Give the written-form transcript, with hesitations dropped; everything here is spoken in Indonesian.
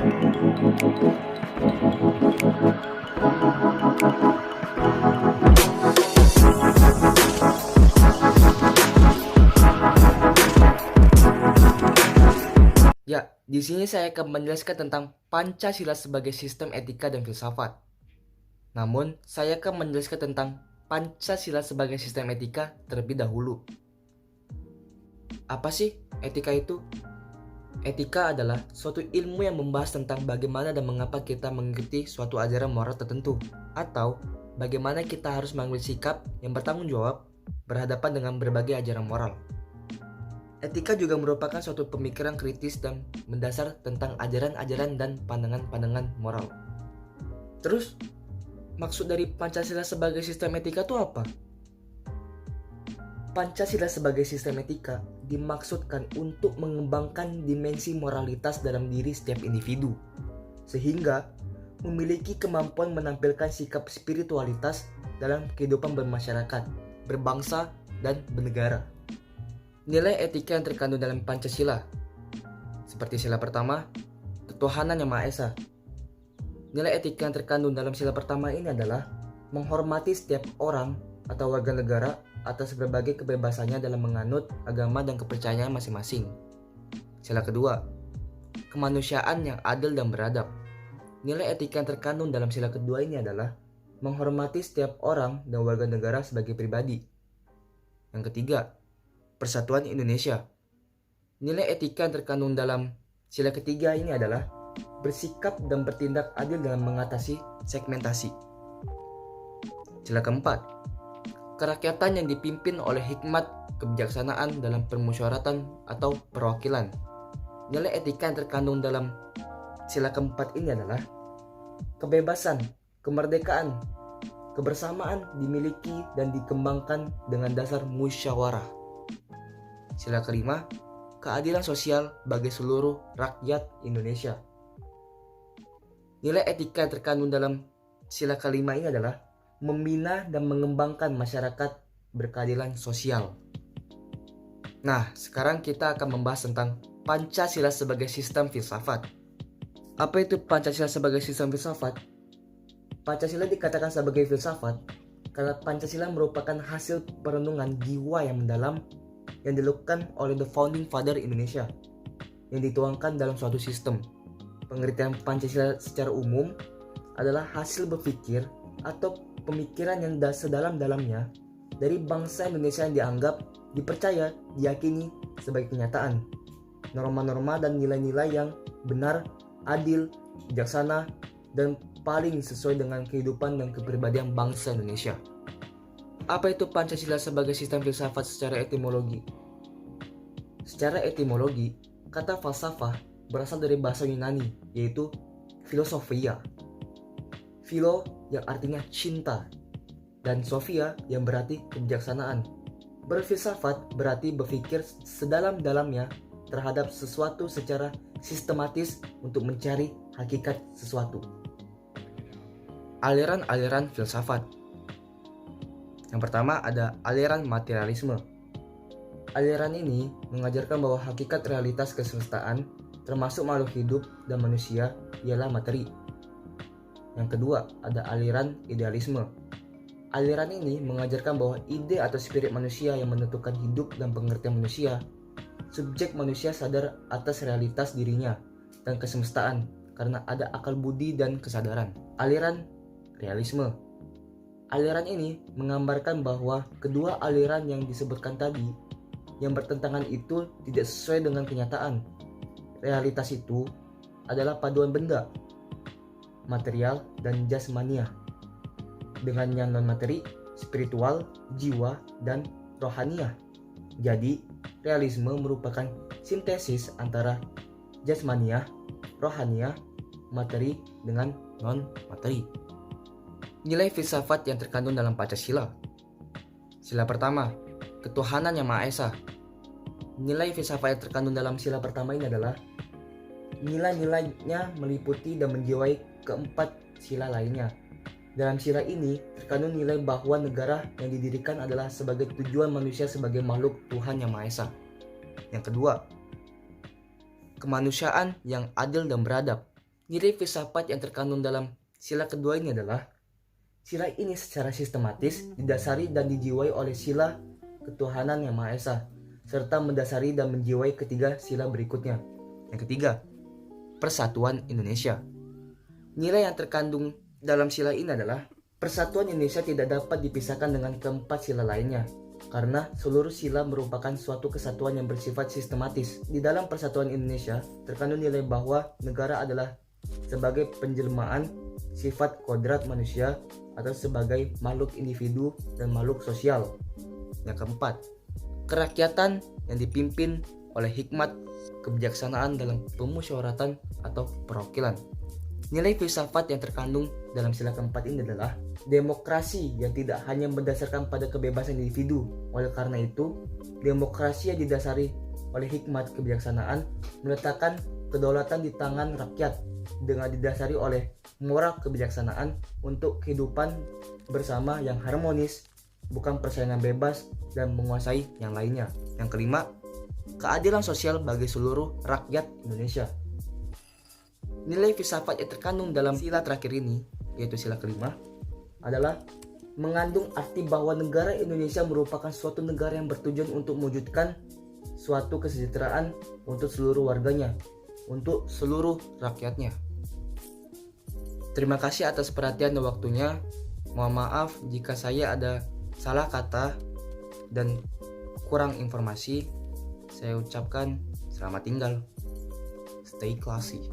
Ya, di sini saya akan menjelaskan tentang Pancasila sebagai sistem etika dan filsafat. Namun, saya akan menjelaskan tentang Pancasila sebagai sistem etika terlebih dahulu. Apa sih etika itu? Etika adalah suatu ilmu yang membahas tentang bagaimana dan mengapa kita mengikuti suatu ajaran moral tertentu, atau bagaimana kita harus mengambil sikap yang bertanggung jawab berhadapan dengan berbagai ajaran moral. Etika juga merupakan suatu pemikiran kritis dan mendasar tentang ajaran-ajaran dan pandangan-pandangan moral. Terus, maksud dari Pancasila sebagai sistem etika itu apa? Pancasila sebagai sistem etika dimaksudkan untuk mengembangkan dimensi moralitas dalam diri setiap individu, sehingga memiliki kemampuan menampilkan sikap spiritualitas dalam kehidupan bermasyarakat, berbangsa, dan bernegara. Nilai etika yang terkandung dalam Pancasila, seperti sila pertama, ketuhanan yang Maha Esa. Nilai etika yang terkandung dalam sila pertama ini adalah menghormati setiap orang atau warga negara atas berbagai kebebasannya dalam menganut agama dan kepercayaan masing-masing. Sila kedua, kemanusiaan yang adil dan beradab. Nilai etika yang terkandung dalam sila kedua ini adalah menghormati setiap orang dan warga negara sebagai pribadi. Yang ketiga, Persatuan Indonesia. Nilai etika yang terkandung dalam sila ketiga ini adalah bersikap dan bertindak adil dalam mengatasi segmentasi. Sila keempat, kerakyatan yang dipimpin oleh hikmat kebijaksanaan dalam permusyawaratan atau perwakilan. Nilai etika yang terkandung dalam sila keempat ini adalah kebebasan, kemerdekaan, kebersamaan dimiliki dan dikembangkan dengan dasar musyawarah. Sila kelima, keadilan sosial bagi seluruh rakyat Indonesia. Nilai etika yang terkandung dalam sila kelima ini adalah membina dan mengembangkan masyarakat berkeadilan sosial. Nah, sekarang kita akan membahas tentang Pancasila sebagai sistem filsafat. Apa itu Pancasila sebagai sistem filsafat? Pancasila dikatakan sebagai filsafat karena Pancasila merupakan hasil perenungan jiwa yang mendalam yang dilakukan oleh the founding father Indonesia yang dituangkan dalam suatu sistem. Pengertian Pancasila secara umum adalah hasil berpikir atau pemikiran yang sedalam-dalamnya dari bangsa Indonesia yang dianggap, dipercaya, diyakini sebagai kenyataan. Norma-norma dan nilai-nilai yang benar, adil, bijaksana, dan paling sesuai dengan kehidupan dan kepribadian bangsa Indonesia. Apa itu Pancasila sebagai sistem filsafat secara etimologi? Secara etimologi, kata falsafah berasal dari bahasa Yunani, yaitu filosofia. Philo yang artinya cinta, dan sophia yang berarti kebijaksanaan. Berfilsafat berarti berpikir sedalam-dalamnya terhadap sesuatu secara sistematis untuk mencari hakikat sesuatu. Aliran-aliran filsafat. Yang pertama ada aliran materialisme. Aliran ini mengajarkan bahwa hakikat realitas kesemestaan termasuk makhluk hidup dan manusia ialah materi. Yang kedua ada aliran idealisme. Aliran ini mengajarkan bahwa ide atau spirit manusia yang menentukan hidup dan pengertian manusia. Subjek manusia sadar atas realitas dirinya dan kesemestaan karena ada akal budi dan kesadaran. Aliran realisme. Aliran ini menggambarkan bahwa kedua aliran yang disebutkan tadi yang bertentangan itu tidak sesuai dengan kenyataan. Realitas itu adalah paduan benda, material dan jasmania, dengan yang non-materi, spiritual, jiwa, dan rohaniah. Jadi, realisme merupakan sintesis antara jasmania, rohaniah, materi dengan non-materi. Nilai filsafat yang terkandung dalam Pancasila. Sila pertama, ketuhanan yang Maha Esa. Nilai filsafat yang terkandung dalam sila pertama ini adalah nilai-nilainya meliputi dan menjiwai keempat sila lainnya. Dalam sila ini terkandung nilai bahwa negara yang didirikan adalah sebagai tujuan manusia sebagai makhluk Tuhan yang Maha Esa. Yang kedua, kemanusiaan yang adil dan beradab. Nilai filsafat yang terkandung dalam sila kedua ini adalah sila ini secara sistematis didasari dan dijiwai oleh sila ketuhanan yang Maha Esa, serta mendasari dan menjiwai ketiga sila berikutnya. Yang ketiga, Persatuan Indonesia. Nilai yang terkandung dalam sila ini adalah Persatuan Indonesia tidak dapat dipisahkan dengan keempat sila lainnya, karena seluruh sila merupakan suatu kesatuan yang bersifat sistematis. Di dalam Persatuan Indonesia terkandung nilai bahwa negara adalah sebagai penjelmaan sifat kodrat manusia atau sebagai makhluk individu dan makhluk sosial. Yang keempat, kerakyatan yang dipimpin oleh hikmat kebijaksanaan dalam pemusyawaratan atau perwakilan. Nilai filsafat yang terkandung dalam sila keempat ini adalah demokrasi yang tidak hanya berdasarkan pada kebebasan individu. Oleh karena itu, demokrasi yang didasari oleh hikmat kebijaksanaan meletakkan kedaulatan di tangan rakyat dengan didasari oleh moral kebijaksanaan untuk kehidupan bersama yang harmonis, bukan persaingan bebas dan menguasai yang lainnya. Yang kelima, keadilan sosial bagi seluruh rakyat Indonesia. Nilai filsafat yang terkandung dalam sila terakhir ini, yaitu sila kelima, adalah mengandung arti bahwa negara Indonesia merupakan suatu negara yang bertujuan untuk mewujudkan suatu kesejahteraan untuk seluruh warganya, untuk seluruh rakyatnya. Terima kasih atas perhatian dan waktunya. Mohon maaf jika saya ada salah kata dan kurang informasi. Saya ucapkan selamat tinggal. Stay classy.